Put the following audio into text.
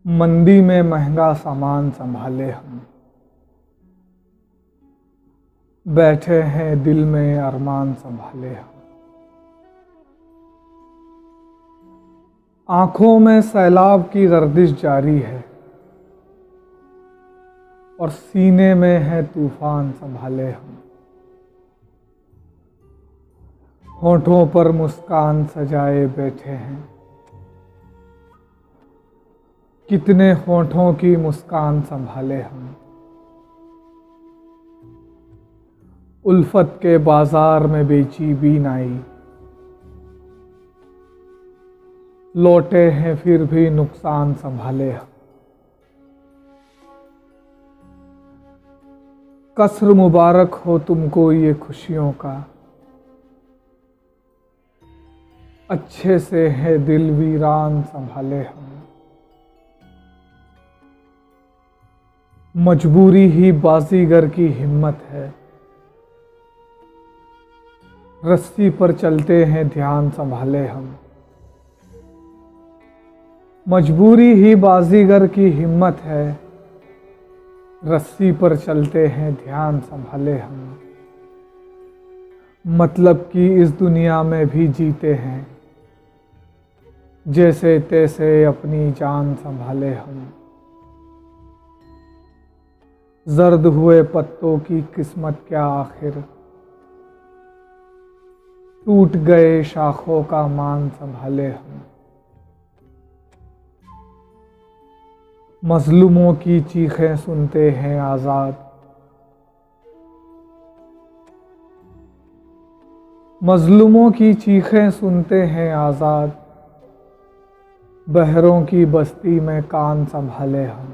मंदी में महंगा सामान संभाले हम, बैठे हैं दिल में अरमान संभाले हम। आंखों में सैलाब की गर्दिश जारी है और सीने में है तूफान संभाले हम। होठों पर मुस्कान सजाए बैठे हैं, कितने होठों की मुस्कान संभाले हम। उल्फत के बाजार में बेची बीनाई, लौटे हैं फिर भी नुकसान संभाले हम। कसर मुबारक हो तुमको ये खुशियों का, अच्छे से है दिल वीरान संभाले हम। मजबूरी ही बाजीगर की हिम्मत है, रस्सी पर चलते हैं ध्यान संभाले हम। मजबूरी ही बाजीगर की हिम्मत है, रस्सी पर चलते हैं ध्यान संभाले हम। मतलब कि इस दुनिया में भी जीते हैं, जैसे तैसे अपनी जान संभाले हम। जर्द हुए पत्तों की किस्मत क्या आखिर, टूट गए शाखों का मान संभाले हम। मजलूमों की चीखें सुनते हैं आजाद, मजलूमों की चीखें सुनते हैं आजाद। बहरों की बस्ती में कान संभाले हम।